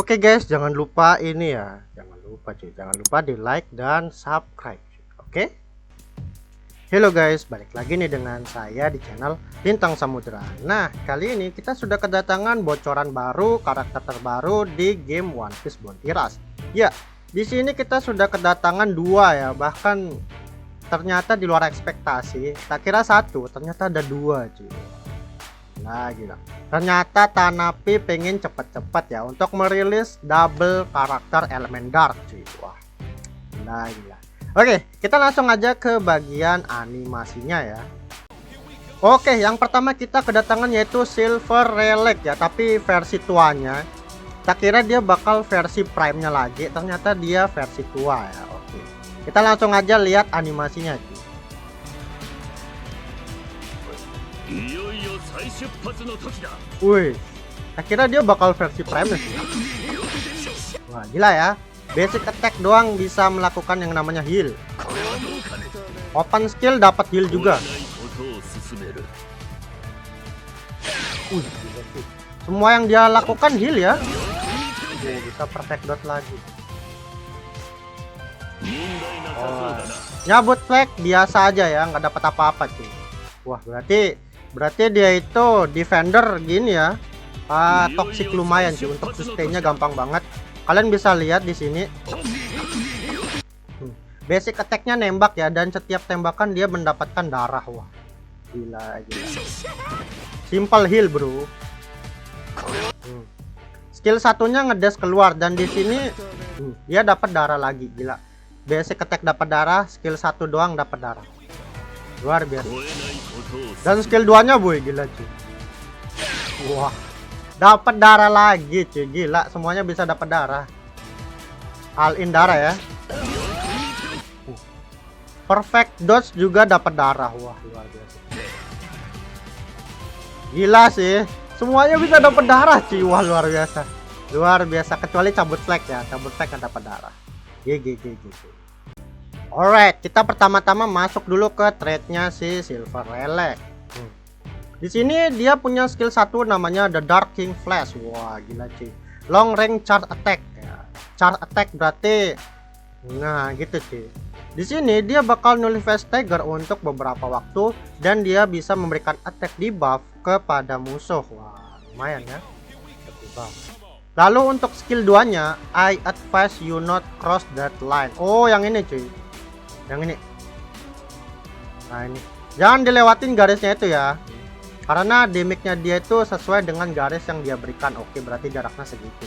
Oke guys, jangan lupa ini ya, jangan lupa di like dan subscribe. Oke. Halo guys, balik lagi nih dengan saya di channel Lintang Samudra. Nah, kali ini kita sudah kedatangan bocoran baru, karakter terbaru di game One Piece Bounty Rush. Ya, di sini kita sudah kedatangan dua ya, bahkan ternyata di luar ekspektasi. Tak kira satu, ternyata ada dua cuy. Nah gila, ternyata Tanabe pengen cepet-cepet ya untuk merilis double karakter elemen dark cuy. Wah, gila. Oke, kita langsung aja ke bagian animasinya ya. Oke, yang pertama kita kedatangan yaitu Silver Relic ya, tapi versi tuanya. Tak kira dia bakal versi prime-nya lagi, ternyata dia versi tua ya. Oke, kita langsung aja lihat animasinya cuy. Wih, saya kira dia bakal versi prime sih. Wah gila ya, basic attack doang bisa melakukan yang namanya heal. Open skill dapat heal juga. Gila sih. Semua yang dia lakukan heal ya. Bisa perfect dot lagi. Oh, nyabut flag biasa aja ya, nggak dapat apa-apa cuy. Wah berarti dia itu defender gini ya. Toxic lumayan sih, untuk sustainnya gampang banget. Kalian bisa lihat di sini. Basic attacknya nembak ya, dan setiap tembakan dia mendapatkan darah. Wah gila. Simple heal bro. Skill satunya ngedes keluar, dan di sini dia dapat darah lagi. Gila, basic attack dapat darah, skill satu doang dapat darah. Luar biasa. Dan skill 2-nya boy, gila cuy. Wah, dapat darah lagi cuy, gila, semuanya bisa dapat darah. All in darah ya. Perfect dodge juga dapat darah. Wah, luar biasa. Gila sih, semuanya bisa dapat darah cuy. Wah, luar biasa. Luar biasa, kecuali cabut flag ya. Cabut flag yang dapat darah. GG. Alright, kita pertama-tama masuk dulu ke trade-nya si Silver Relic. Di sini dia punya skill 1 namanya The Dark King Flash. Wah, gila cuy. Long range charge attack ya. Charge attack berarti nah gitu cuy. Di sini dia bakal nullify stagger untuk beberapa waktu, dan dia bisa memberikan attack debuff kepada musuh. Wah, lumayan ya. Lalu untuk skill 2-nya, I advise you not cross that line. Oh, yang ini cuy. Yang ini. Nah, ini. Jangan dilewatin garisnya itu ya. Karena damage-nya dia itu sesuai dengan garis yang dia berikan. Oke, berarti jaraknya segitu.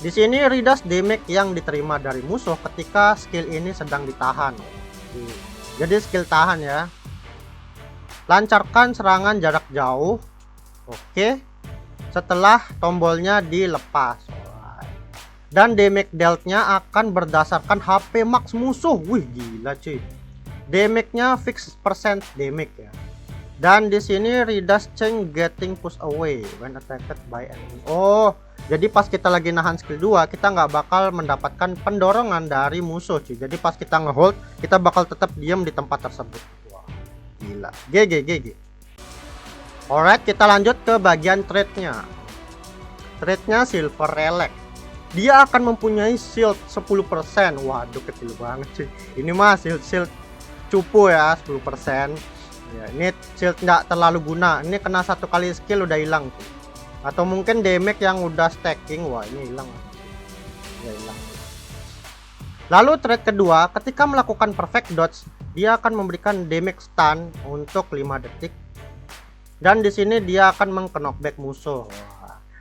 Di sini reduce damage yang diterima dari musuh ketika skill ini sedang ditahan. Jadi skill tahan ya. Lancarkan serangan jarak jauh. Oke. Setelah tombolnya dilepas. Dan damage dealt-nya akan berdasarkan HP max musuh. Wih gila cuy. Damage-nya fixed percent damage ya. Dan di sini reduce change getting push away when attacked by enemy. Oh, jadi pas kita lagi nahan skill 2, kita nggak bakal mendapatkan pendorongan dari musuh cuy. Jadi pas kita ngehold, kita bakal tetap diam di tempat tersebut. Wah, gila. GG. Alright, kita lanjut ke bagian trade-nya. Trade-nya Silver Relic. Dia akan mempunyai shield 10%. Waduh, kecil banget sih. Ini mah shield cupu ya, 10%. Ya, ini shield nggak terlalu guna. Ini kena satu kali skill udah hilang. Atau mungkin damage yang udah stacking. Wah, ini hilang. Udah hilang. Lalu trade kedua, ketika melakukan perfect dodge, dia akan memberikan damage stun untuk 5 detik. Dan di sini dia akan meng-knockback musuh.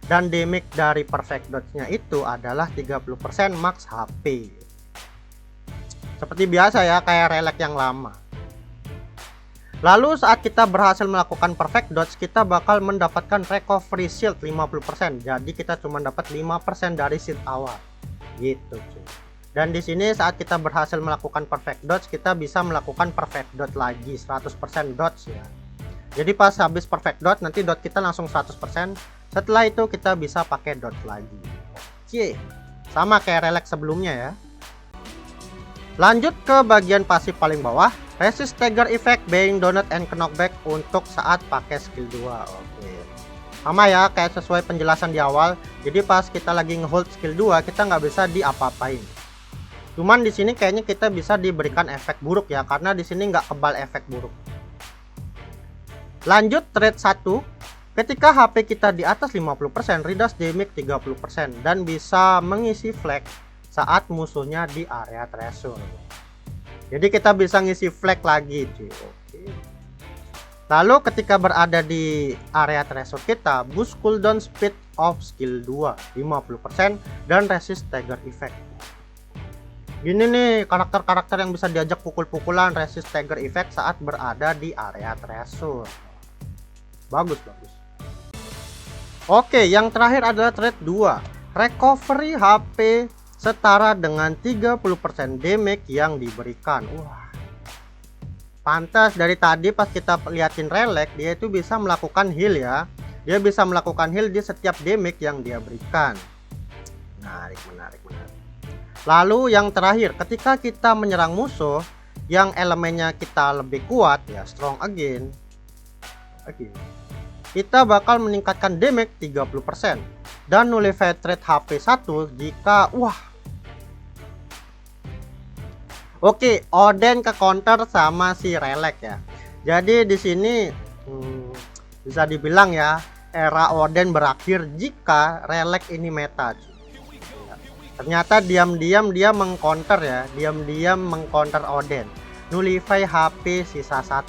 Dan damage dari perfect dodge-nya itu adalah 30% max HP. Seperti biasa ya, kayak relic yang lama. Lalu saat kita berhasil melakukan perfect dodge, kita bakal mendapatkan recovery shield 50%. Jadi kita cuma dapat 5% dari shield awal. Gitu cuy. Dan di sini saat kita berhasil melakukan perfect dodge, kita bisa melakukan perfect dodge lagi 100% dodge ya. Jadi pas habis perfect dodge nanti dodge kita langsung 100%. Setelah itu kita bisa pakai dodge lagi. Oke, sama kayak relic sebelumnya ya. Lanjut ke bagian pasif paling bawah. Resist stagger effect being donut and knockback untuk saat pakai skill 2. Oke. Sama ya kayak sesuai penjelasan di awal. Jadi pas kita lagi ngehold skill 2 kita nggak bisa diapa-apain. Cuman di sini kayaknya kita bisa diberikan efek buruk ya, karena di sini nggak kebal efek buruk. Lanjut trade 1. Ketika HP kita di atas 50%, reduce damage 30% dan bisa mengisi flag saat musuhnya di area threshold. Jadi kita bisa ngisi flag lagi, cuy. Oke. Lalu ketika berada di area threshold kita boost cooldown speed of skill 2 50% dan resist stagger effect. Gini nih karakter-karakter yang bisa diajak pukul-pukulan, resist stagger effect saat berada di area threshold. Bagus. Oke, yang terakhir adalah trade 2. Recovery HP setara dengan 30% damage yang diberikan. Wah. Pantas dari tadi pas kita liatin relic, dia itu bisa melakukan heal ya. Dia bisa melakukan heal di setiap damage yang dia berikan. Menarik. Lalu yang terakhir, ketika kita menyerang musuh yang elemennya kita lebih kuat ya, strong again. Kita bakal meningkatkan damage 30% dan nullify trade HP 1 jika Oke, Odin ke counter sama si Relic ya. Jadi di sini bisa dibilang ya, era Odin berakhir jika Relic ini meta. Ternyata diam-diam dia mengcounter ya, diam-diam mengcounter Odin. Nullify HP sisa 1.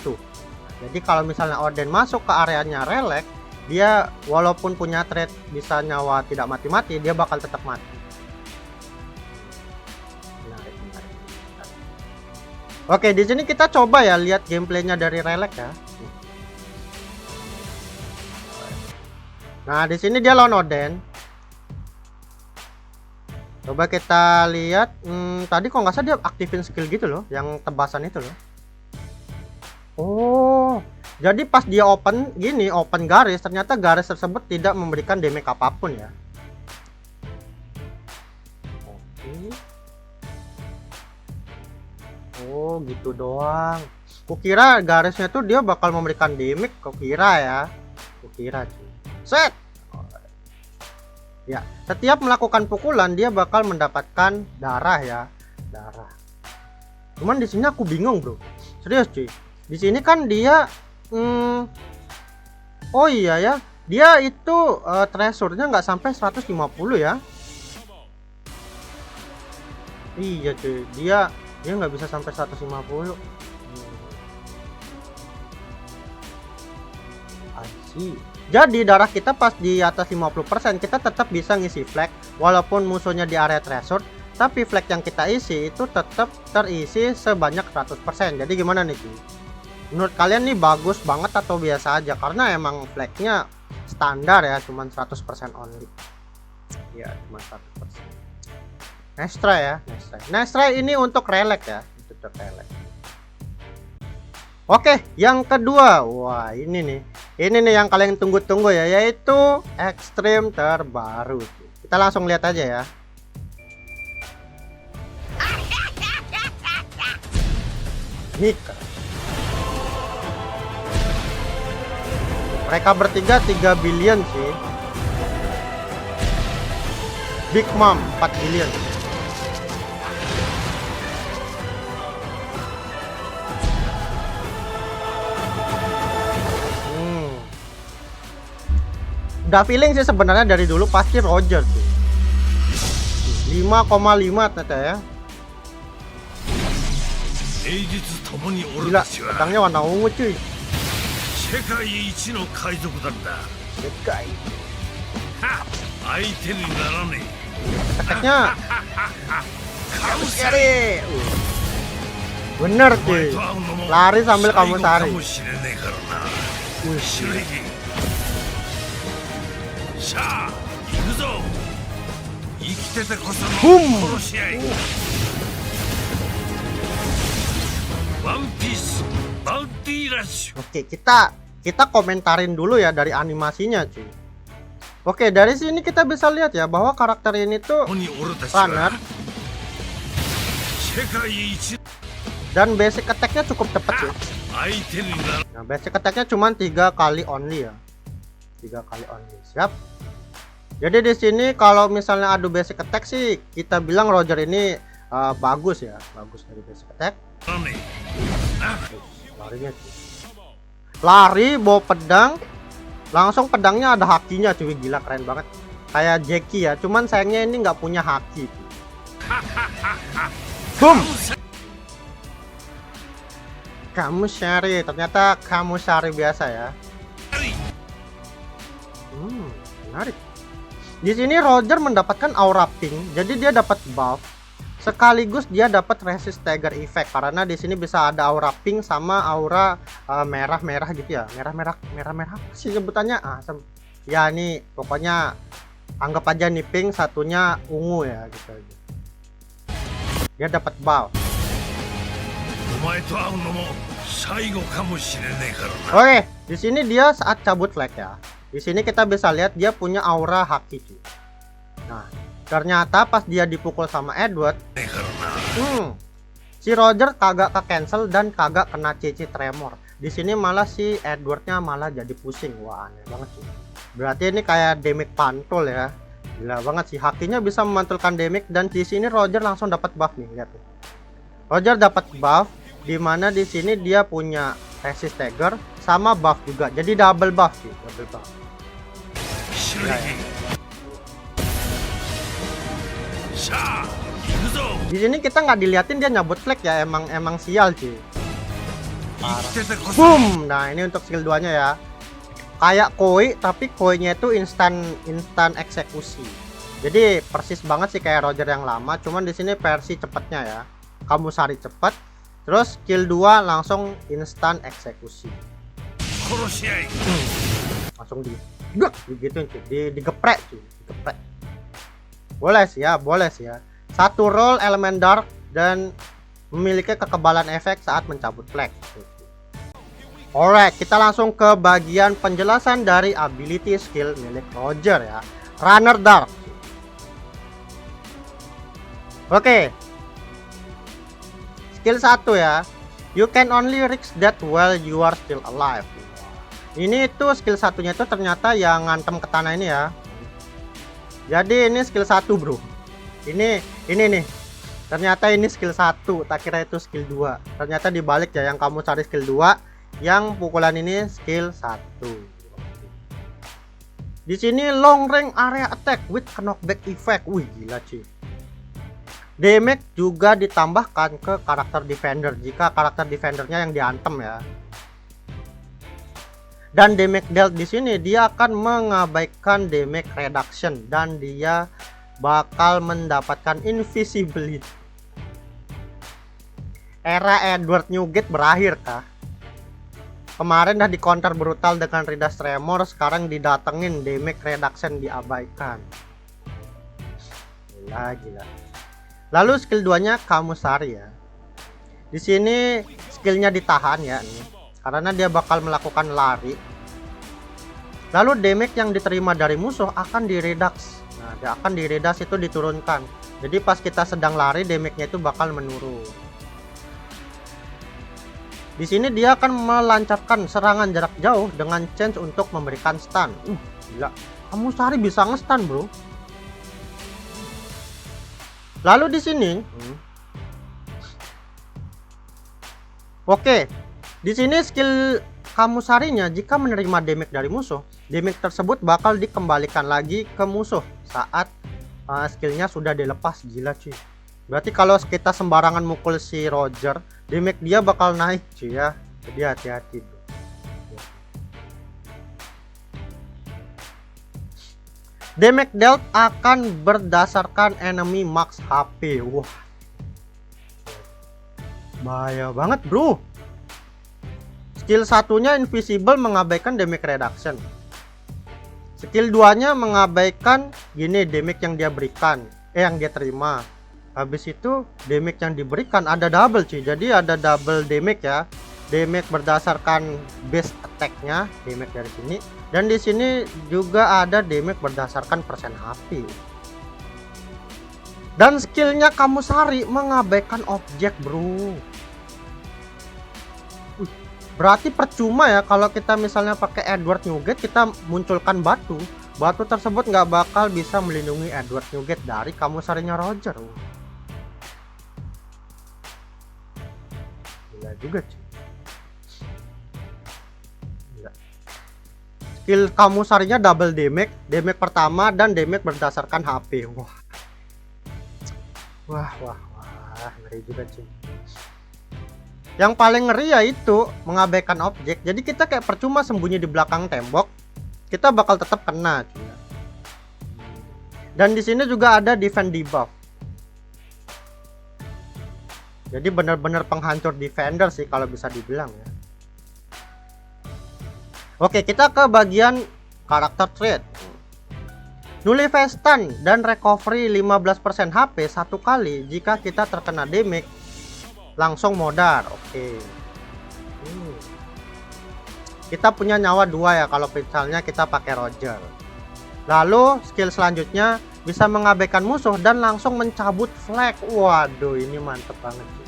Jadi kalau misalnya Odin masuk ke areanya Relic, dia walaupun punya trade bisa nyawa tidak mati-mati, dia bakal tetap mati. Menarik. Oke, di sini kita coba ya lihat gameplaynya dari Relic ya. Nah, di sini dia lawan Odin. Coba kita lihat, tadi kok nggak salah dia aktifin skill gitu loh, yang tebasan itu loh. Oh, jadi pas dia open garis, ternyata garis tersebut tidak memberikan damage apapun ya. Oke. Oh, gitu doang. Kukira garisnya tuh dia bakal memberikan damage, kukira cuy. Set. Ya, setiap melakukan pukulan dia bakal mendapatkan darah ya, darah. Cuman di sini aku bingung, bro. Serius, cuy. Di sini kan dia oh iya ya, dia itu treasure-nya nggak sampai 150 ya. Iya, cuy. Dia nggak bisa sampai 150. Asih. Jadi darah kita pas di atas 50% kita tetap bisa ngisi flag walaupun musuhnya di area threshold, tapi flag yang kita isi itu tetap terisi sebanyak 100%. Jadi gimana nih cuy? Menurut kalian nih bagus banget atau biasa aja? Karena emang flagnya standar ya, cuman 100% only. Ya, cuma 100%. Nice try ya, nice try ini untuk Relic ya, untuk Relic. Oke, yang kedua, wah ini nih yang kalian tunggu-tunggu ya, yaitu ekstrim terbaru. Kita langsung lihat aja ya. Nika. Mereka bertiga 3 billion sih. Big Mom 4 billion. Udah feeling sih sebenarnya dari dulu pasti Roger tuh. 5,5 ternyata ya. Gila, pedangnya warna ungu cuy. Efeknya bener cuy. Lari sambil kamu sari. Boom. Oke, kita komentarin dulu ya dari animasinya cuy. Oke, dari sini kita bisa lihat ya bahwa karakter ini tuh runner dan basic attack-nya cukup cepat ya. Nah, basic attack-nya cuma 3 kali only ya. 3 kali only. Siap. Jadi di sini kalau misalnya adu basic attack sih kita bilang Roger ini bagus ya, bagus dari basic attack. Larinya cuy. Lari bawa pedang, langsung pedangnya ada hakinya cuy, gila keren banget. Kayak Jackie ya, cuman sayangnya ini nggak punya haki. Boom. Kamu Shari, ternyata kamu Shari biasa ya. Menarik. Di sini Roger mendapatkan aura pink, jadi dia dapat buff. Sekaligus dia dapat resist stagger effect karena di sini bisa ada aura pink sama aura merah-merah gitu ya. Merah-merah sih sebutannya. Ya ini pokoknya anggap aja nih pink, satunya ungu ya gitu aja. Dia dapat buff. Oke, di sini dia saat cabut flag ya. Di sini kita bisa lihat dia punya aura haki cuy. Nah, ternyata pas dia dipukul sama Edward, si Roger kagak ke cancel dan kagak kena CC tremor. Di sini malah si Edwardnya malah jadi pusing. Wah, aneh banget cuy. Berarti ini kayak damage pantul ya. Gila banget sih, hakinya bisa memantulkan damage dan di sini Roger langsung dapat buff nih, lihat tuh. Roger dapat buff di mana di sini dia punya resist stagger sama buff juga. Jadi double buff sih, double buff. Ya, ya. Di sini kita nggak diliatin dia nyabut flag ya, emang sial cuy. Boom. Nah, ini untuk skill 2-nya ya. Kayak koi tapi koinya itu instan eksekusi. Jadi persis banget sih kayak Roger yang lama, cuman di sini versi cepatnya ya. Kamu Shari cepat, terus skill 2 langsung instan eksekusi. Langsung digituin cuy, digeprek cuy, digeprek. Boleh sih ya. Satu roll elemen dark dan memiliki kekebalan efek saat mencabut flag. Alright, kita langsung ke bagian penjelasan dari ability skill milik Roger ya. Runner Dark. Oke. Skill 1 ya. You can only reach that while you are still alive. Ini tuh skill satunya itu ternyata yang ngantem ke tanah ini ya. Jadi ini skill 1 bro. Ini nih. Ternyata ini skill 1, tak kira itu skill 2. Ternyata dibalik ya, yang kamu cari skill 2, yang pukulan ini skill 1. Di sini long range area attack with knockback effect. Wih, gila cuy. Damage juga ditambahkan ke karakter defender jika karakter defendernya yang diantem ya. Dan damage dealt di sini dia akan mengabaikan damage reduction dan dia bakal mendapatkan invisibility. Era Edward Newgate berakhir kah? Kemarin dah di counter brutal dengan Ridas Tremor, sekarang didatengin damage reduction diabaikan. Gila. Lalu skill 2-nya kamu Shari ya. Di sini skillnya ditahan ya nih. Karena dia bakal melakukan lari. Lalu damage yang diterima dari musuh akan direduks. Nah, dia akan direduks itu diturunkan. Jadi pas kita sedang lari damage-nya itu bakal menurun. Di sini dia akan melancarkan serangan jarak jauh dengan chance untuk memberikan stun. Gila. Kamu Shari bisa nge-stun, bro. Lalu di sini oke. Di sini skill kamu Sharinya jika menerima damage dari musuh, damage tersebut bakal dikembalikan lagi ke musuh saat skillnya sudah dilepas. Gila cuy. Berarti kalau kita sembarangan mukul si Roger, damage dia bakal naik cuy ya. Jadi hati-hati. Damage dealt akan berdasarkan enemy max HP. Wah, bahaya banget bro. Skill satunya invisible mengabaikan damage reduction. Skill 2-nya mengabaikan gini damage yang dia berikan, yang dia terima. Habis itu damage yang diberikan ada double cuy. Jadi ada double damage ya. Damage berdasarkan base attack-nya, damage dari sini. Dan di sini juga ada damage berdasarkan persen HP. Dan skillnya kamu Shari mengabaikan objek bro. Berarti percuma ya kalau kita misalnya pakai Edward Nugget, kita munculkan batu. Batu tersebut nggak bakal bisa melindungi Edward Nugget dari Kamusarinya Roger. Gila juga cuy. Gila. Skill Kamusarinya double damage, damage pertama dan damage berdasarkan HP. Wah, ngeri juga cuy. Yang paling ngeri ya itu mengabaikan objek. Jadi kita kayak percuma sembunyi di belakang tembok, kita bakal tetap kena cuy. Dan di sini juga ada defense debuff. Jadi benar-benar penghancur defender sih kalau bisa dibilang ya. Oke, kita ke bagian karakter trait. Nullify stun dan recovery 15% HP satu kali jika kita terkena damage langsung modar. Oke. Kita punya nyawa 2 ya kalau misalnya kita pakai Roger. Lalu skill selanjutnya bisa mengabaikan musuh dan langsung mencabut flag. Waduh, ini mantep banget sih.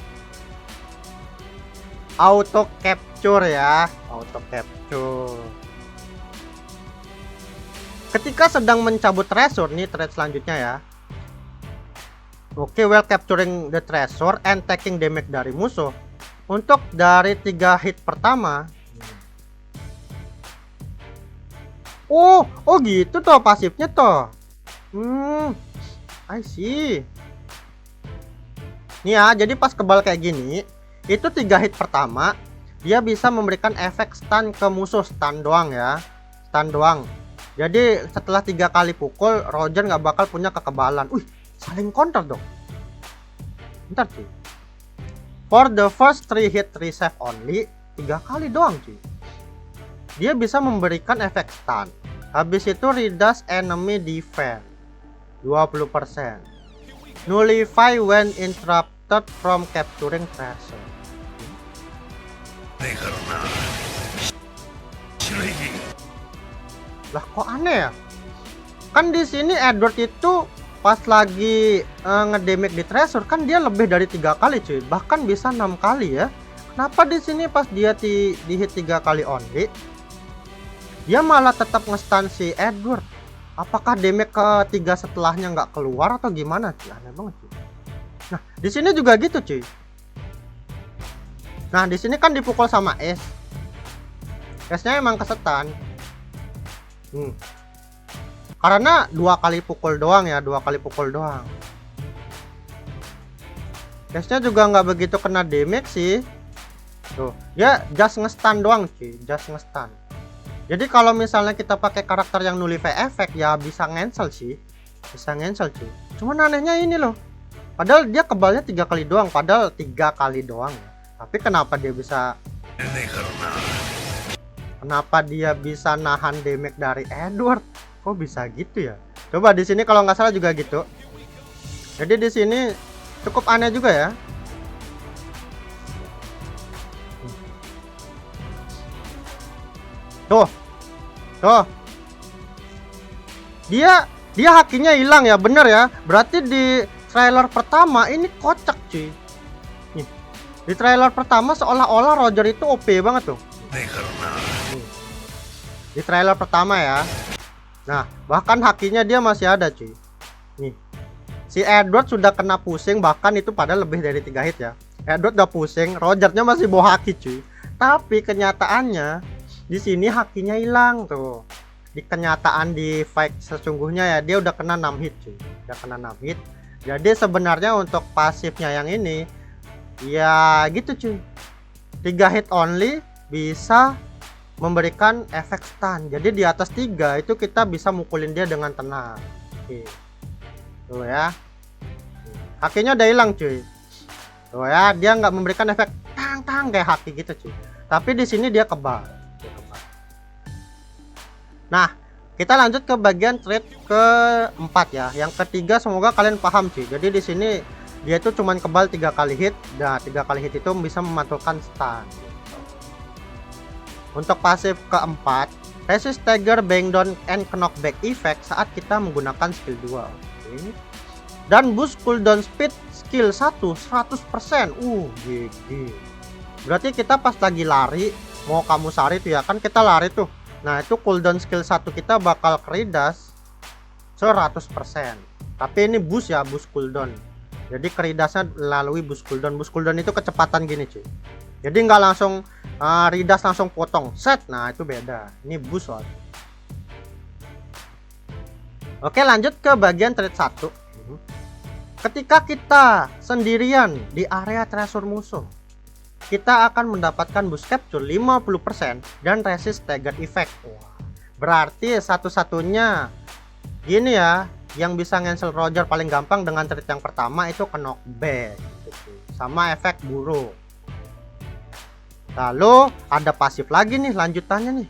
Auto capture ya, auto capture. Ketika sedang mencabut treasure nih, trade selanjutnya ya. Oke, while capturing the treasure and taking damage dari musuh. Untuk dari 3 hit pertama. Oh gitu toh pasifnya toh. I see. Nih ya, jadi pas kebal kayak gini, itu 3 hit pertama dia bisa memberikan efek stun ke musuh, stun doang ya. Stun doang. Jadi setelah 3 kali pukul, Roger nggak bakal punya kekebalan. Saling counter dong. Bentar cuy. For the first 3 hit resave only, 3 kali doang cuy. Dia bisa memberikan efek stun. Habis itu reduce enemy defense 20%. Nullify when interrupted from capturing treasure. Lah kok aneh ya? Kan di sini Edward itu pas lagi ngedamage di treasure kan dia lebih dari 3 kali cuy, bahkan bisa 6 kali ya. Kenapa di sini pas dia di hit 3 kali only dia malah tetap nge-stun si Edward? Apakah damage ketiga setelahnya nggak keluar atau gimana cuy? Aneh banget cuy. Nah di sini juga gitu cuy. Nah di sini kan dipukul sama Ace. Ace-nya emang kesetan. Karena 2 kali pukul doang ya, 2 kali pukul doang. Ace-nya juga nggak begitu kena damage sih. Tuh, dia just nge-stun doang cuy, just nge-stun. Jadi kalau misalnya kita pakai karakter yang nullify effect ya bisa cancel sih. Bisa cancel cuy. Cuman anehnya ini loh. Padahal dia kebalnya 3 kali doang, padahal 3 kali doang ya. Tapi kenapa dia bisa nahan damage dari Edward? Kok bisa gitu ya? Coba di sini kalau nggak salah juga gitu. Jadi di sini cukup aneh juga ya. Tuh. Dia hakinya hilang ya, bener ya. Berarti di trailer pertama ini kocak cuy. Nih. Di trailer pertama seolah-olah Roger itu OP banget tuh. Di trailer pertama ya. Nah, bahkan hakinya dia masih ada cuy. Nih. Si Edward sudah kena pusing, bahkan itu padahal lebih dari 3 hit ya. Edward udah pusing, Rogernya masih bawa haki cuy. Tapi kenyataannya di sini hakinya hilang tuh. Di kenyataan di fight sesungguhnya ya dia udah kena 6 hit cuy. Udah kena 6 hit. Jadi sebenarnya untuk pasifnya yang ini ya gitu cuy. 3 hit only bisa memberikan efek stun. Jadi di atas 3 itu kita bisa mukulin dia dengan tenang. Oke. Tuh ya. Hakinya udah hilang cuy. Tuh ya, dia nggak memberikan efek tang kayak haki gitu cuy. Tapi di sini dia kebal. Nah, kita lanjut ke bagian trait keempat ya. Yang ketiga semoga kalian paham cuy. Jadi di sini dia itu cuman kebal 3 kali hit. Nah, 3 kali hit itu bisa memantulkan stun. Untuk pasif keempat, resist stagger, bang down, and knockback effect saat kita menggunakan skill 2. Oke. Dan boost cooldown speed skill 1 100%. GG. Berarti kita pas lagi lari mau kamu sari tuh ya, kan kita lari tuh. Nah itu cooldown skill 1 kita bakal keridas 100%. Tapi ini boost ya, boost cooldown. Jadi keridasnya melalui boost cooldown. Boost cooldown itu kecepatan gini cuy. Jadi nggak langsung ridas langsung potong set. Nah itu beda. Ini boost loh. Oke, lanjut ke bagian trade 1. Ketika kita sendirian di area treasure musuh, kita akan mendapatkan boost capture 50% dan resist stagger effect. Berarti satu-satunya gini ya, yang bisa cancel Roger paling gampang dengan trade yang pertama itu ke knockback gitu. Sama efek buruk. Lalu ada pasif lagi nih lanjutannya nih.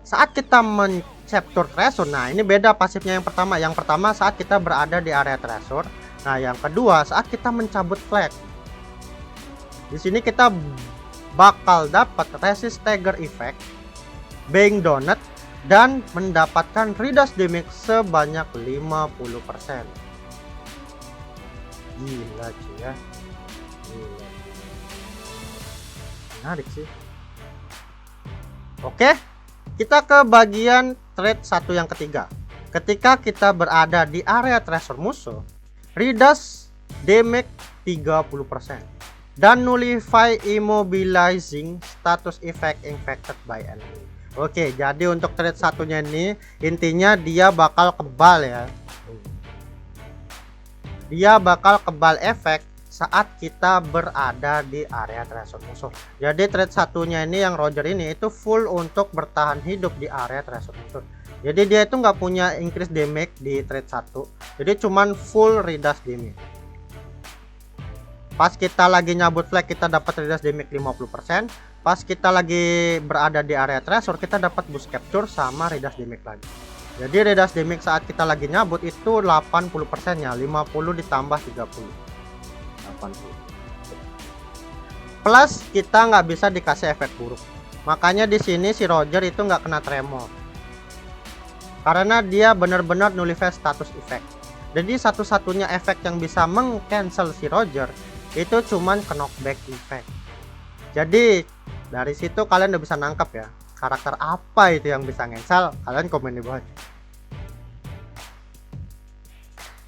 Saat kita men-capture treasure, nah ini beda pasifnya yang pertama. Yang pertama saat kita berada di area treasure. Nah yang kedua saat kita mencabut flag. Di sini kita bakal dapat resist stagger effect, bang donut, dan mendapatkan reduce damage sebanyak 50%. Gila cuy ya. Gila. Menarik sih. Oke, kita ke bagian trade 1 yang ketiga. Ketika kita berada di area treasure musuh, reduce damage 30% dan nullify immobilizing status effect infected by enemy. Oke, jadi untuk trade satunya ini intinya dia bakal kebal ya. Dia bakal kebal efek saat kita berada di area treasure musuh. Jadi trade satunya ini yang Roger ini itu full untuk bertahan hidup di area treasure musuh. Jadi dia itu nggak punya increase damage di trade 1. Jadi cuman full reduce damage. Pas kita lagi nyabut flag kita dapat reduce damage 50%. Pas kita lagi berada di area treasure kita dapat boost capture sama reduce damage lagi. Jadi reduce damage saat kita lagi nyabut itu 80% nya, 50 ditambah 30. 80. Plus kita nggak bisa dikasih efek buruk. Makanya di sini si Roger itu nggak kena tremor. Karena dia benar-benar nullify status effect. Jadi satu-satunya efek yang bisa meng-cancel si Roger itu cuman ke knockback effect. Jadi dari situ kalian udah bisa nangkap ya karakter apa itu yang bisa cancel. Kalian komen di bawah.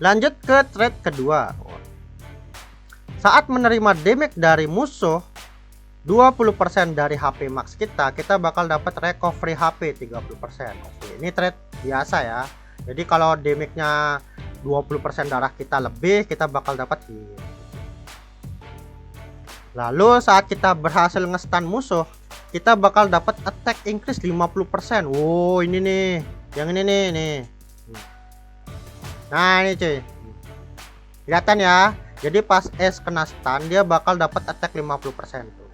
Lanjut ke trade kedua. Saat menerima damage dari musuh 20% dari HP max kita bakal dapat recovery HP 30%. Oke, ini trade biasa ya. Jadi kalau damage-nya 20% darah kita lebih, kita bakal dapat heal. Lalu saat kita berhasil nge-stun musuh, kita bakal dapat attack increase 50%. Wow, ini nih. Yang ini nih. Nah, ini cuy. Kelihatan ya. Jadi pas S kena stun, dia bakal dapat attack 50% tuh.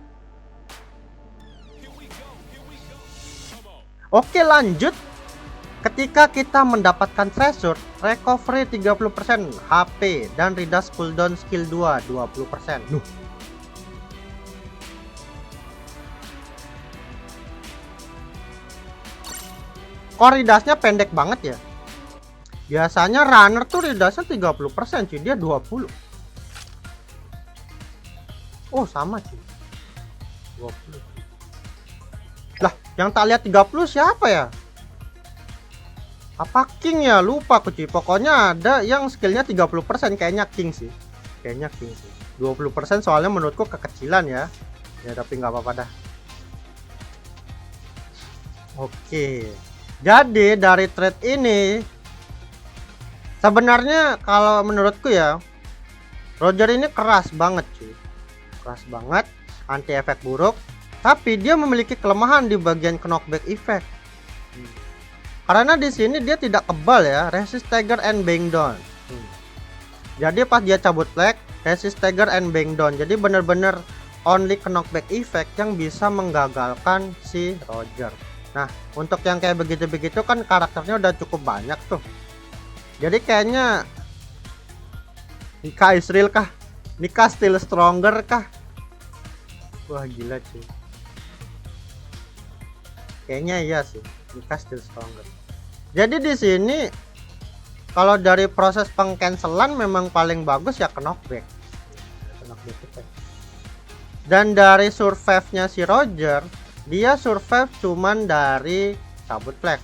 Oke, lanjut. Ketika kita mendapatkan treasure, recovery 30% HP dan reduce cooldown skill 2 20%. Duh. Kok ridasnya pendek banget ya? Biasanya runner tuh ridasnya 30% cuy, dia 20. Oh sama cuy, 20. Lah yang tak lihat 30 siapa ya? Apa King ya? Lupa aku cuy. Pokoknya ada yang skillnya 30%, kayaknya King sih. 20% soalnya menurutku kekecilan ya. Ya tapi nggak apa-apa dah. Oke. Jadi dari trade ini sebenarnya kalau menurutku ya, Roger ini keras banget cuy. Keras banget, anti efek buruk, tapi dia memiliki kelemahan di bagian knockback effect. Karena di sini dia tidak kebal ya, resist stagger and bang down. Jadi pas dia cabut flag, resist stagger and bang down. Jadi bener-bener only knockback effect yang bisa menggagalkan si Roger. Nah, untuk yang kayak begitu-begitu kan karakternya udah cukup banyak tuh. Jadi kayaknya Nika Israel kah? Nika still stronger kah? Wah gila cuy. Kayaknya iya sih, Nika still stronger. Jadi di sini kalau dari proses pengcancelan memang paling bagus ya knockback. Dan dari survive-nya si Roger, dia survive cuman dari cabut flag.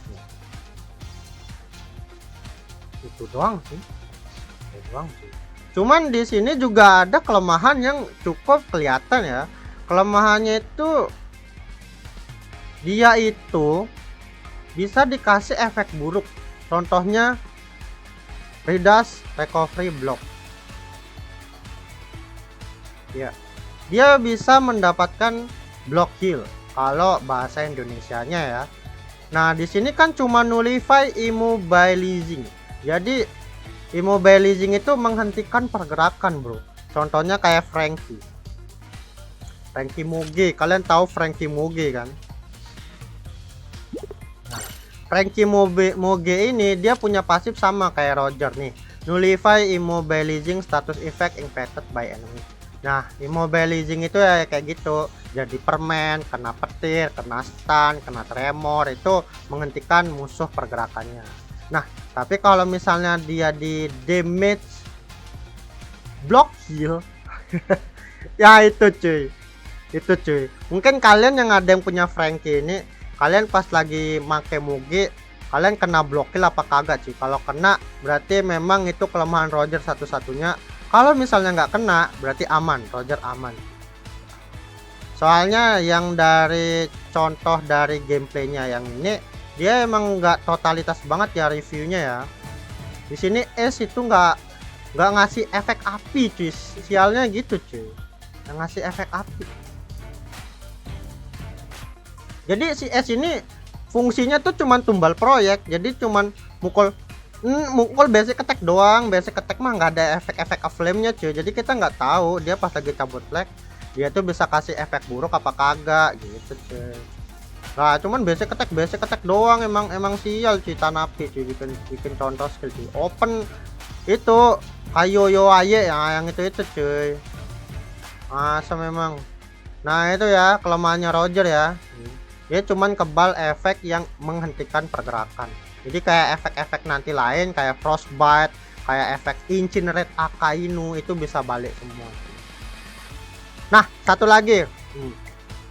Itu doang sih. Cuman di sini juga ada kelemahan yang cukup kelihatan ya. Kelemahannya itu dia itu bisa dikasih efek buruk. Contohnya Ridas recovery block. Ya. Dia bisa mendapatkan block heal kalau bahasa Indonesianya ya. Nah, di sini kan cuma nullify immobilizing. Jadi immobilizing itu menghentikan pergerakan, bro. Contohnya kayak Frankie Muge. Kalian tahu Frankie Muge kan? Nah, Frankie Muge ini dia punya pasif sama kayak Roger nih. Nullify immobilizing status effect infected by enemy. Nah, immobilizing itu ya kayak gitu. Jadi permen, kena petir, kena stun, kena tremor, itu menghentikan musuh pergerakannya. Nah, tapi kalau misalnya dia di damage block heal ya itu cuy. Mungkin kalian yang ada yang punya Frankie ini, kalian pas lagi make Mugi, kalian kena block heal apa kagak cuy? Kalau kena berarti memang itu kelemahan Roger satu-satunya. Kalau misalnya nggak kena berarti aman, Roger aman. Soalnya yang dari contoh dari gameplaynya yang ini, dia emang nggak totalitas banget ya reviewnya ya. Di sini es itu nggak ngasih efek api cuy, sialnya gitu cuy, yang ngasih efek api. Jadi si es ini fungsinya tuh cuman tumbal proyek, jadi cuman mukul basic attack doang. Basic attack mah nggak ada efek-efek flame-nya cuy. Jadi kita nggak tahu dia pas lagi cabut flag dia tuh bisa kasih efek buruk apa kagak gitu cuy. Nah, cuman basic attack doang, emang sial cuy Tanabe cuy, bikin contoh skill cuy. Open itu kayo yo aye yang itu cuy. Masa memang. Nah, itu ya kelemahannya Roger ya. Dia cuman kebal efek yang menghentikan pergerakan. Jadi kayak efek-efek nanti lain kayak frostbite, kayak efek incinerate Akainu itu bisa balik semua. Nah, satu lagi.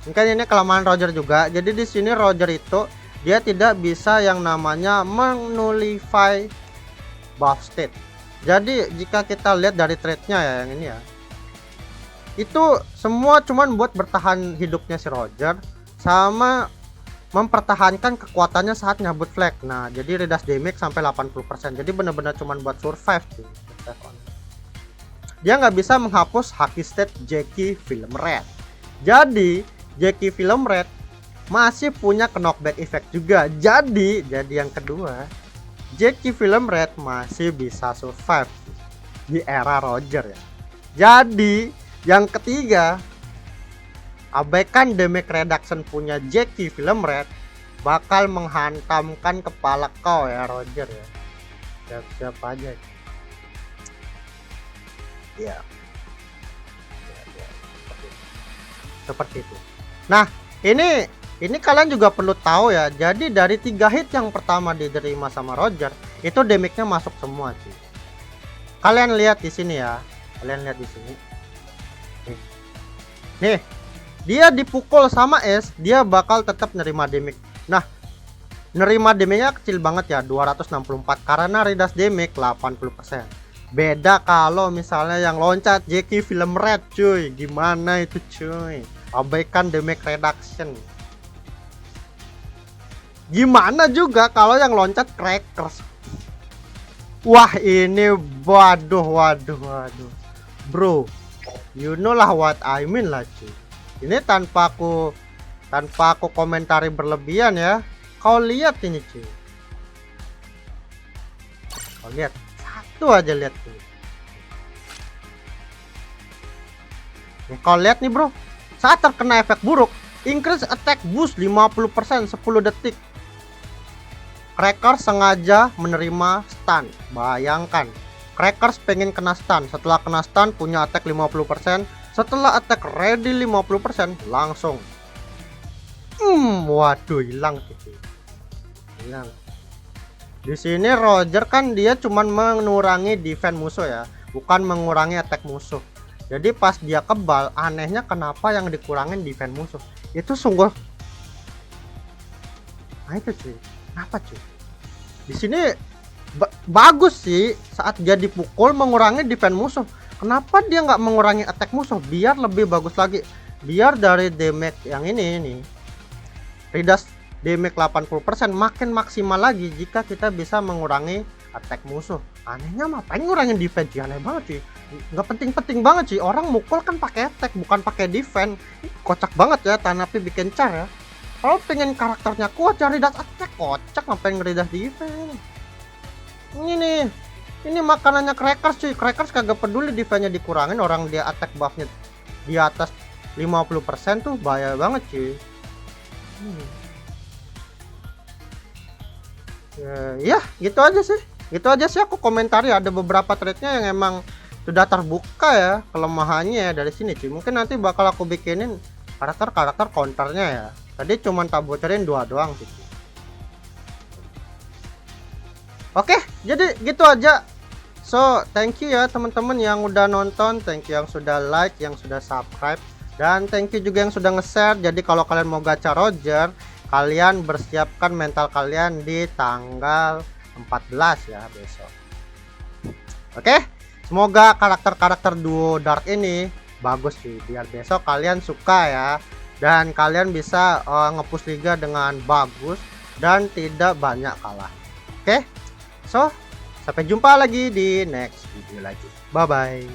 Mungkin ini kelemahan Roger juga. Jadi di sini Roger itu dia tidak bisa yang namanya menullify buff state. Jadi jika kita lihat dari trade-nya ya yang ini ya. Itu semua cuman buat bertahan hidupnya si Roger sama mempertahankan kekuatannya saat nyabut flag. Nah, jadi reduce damage sampai 80%. Jadi benar-benar cuman buat survive tuh. Dia nggak bisa menghapus haki state Jackie Film Red. Jadi Jackie Film Red masih punya knockback effect juga. Jadi yang kedua, Jackie Film Red masih bisa survive di era Roger ya. Jadi yang ketiga, abaikan damage reduction punya Jackie Film Red bakal menghantamkan kepala kau ya Roger ya. Siap-siap aja ya. Seperti itu. Nah, ini kalian juga perlu tahu ya. Jadi dari 3 hit yang pertama diterima sama Roger, itu damage-nya masuk semua sih. Kalian lihat di sini ya. Nih, dia dipukul sama es, dia bakal tetap nerima damage. Nah, nerima damage-nya kecil banget ya, 264 karena reduce damage 80%. Beda kalau misalnya yang loncat Jackie Film Red cuy. Gimana itu cuy? Abaikan damage reduction. Gimana juga kalau yang loncat Crackers. Wah, ini waduh. Bro, you know lah what I mean lah cuy. Ini tanpa aku komentari berlebihan ya. Kau lihat ini cuy. Kau lihat. Satu aja lihat tuh. Kau lihat nih bro. Saat terkena efek buruk, increase attack boost 50% 10 detik. Crackers sengaja menerima stun. Bayangkan, Crackers pengen kena stun. Setelah kena stun punya attack 50%. Setelah attack ready 50% langsung. Waduh, hilang tuh. Hilang. Di sini Roger kan dia cuman mengurangi defense musuh ya, bukan mengurangi attack musuh. Jadi pas dia kebal, anehnya kenapa yang dikurangin defense musuh. Itu sungguh. Nah itu cuy. Kenapa cuy? Di sini bagus sih saat dia dipukul mengurangi defense musuh. Kenapa dia nggak mengurangi attack musuh biar lebih bagus lagi? Biar dari damage yang ini nih, Ridas damage 80% makin maksimal lagi jika kita bisa mengurangi attack musuh. Anehnya ngapain ngurangin defense? Aneh banget sih. Nggak penting-penting banget sih. Orang mukul kan pakai attack bukan pakai defense. Kocak banget ya Tanapi bikin cara. Kalau pengen karakternya kuat cari Ridas attack, kocak ngapain ngeridas defense. Ini nih, ini makanannya Crackers cuy. Crackers kagak peduli defense-nya dikurangin, orang dia attack buff-nya di atas 50% tuh bahaya banget cuy. Ya gitu aja sih. Gitu aja sih aku komentari. Ada beberapa trade-nya yang emang sudah terbuka ya kelemahannya dari sini cuy. Mungkin nanti bakal aku bikinin karakter counternya ya. Tadi cuman tak bocorin 2 doang sih. Oke, jadi gitu aja. So, thank you ya teman-teman yang udah nonton, thank you yang sudah like, yang sudah subscribe, dan thank you juga yang sudah nge-share. Jadi kalau kalian mau gacha Roger, kalian bersiapkan mental kalian di tanggal 14 ya besok. Oke, semoga karakter-karakter duo Dark ini bagus sih, biar besok kalian suka ya, dan kalian bisa nge-push liga dengan bagus dan tidak banyak kalah. Oke, so sampai jumpa lagi di next video lagi. Bye bye.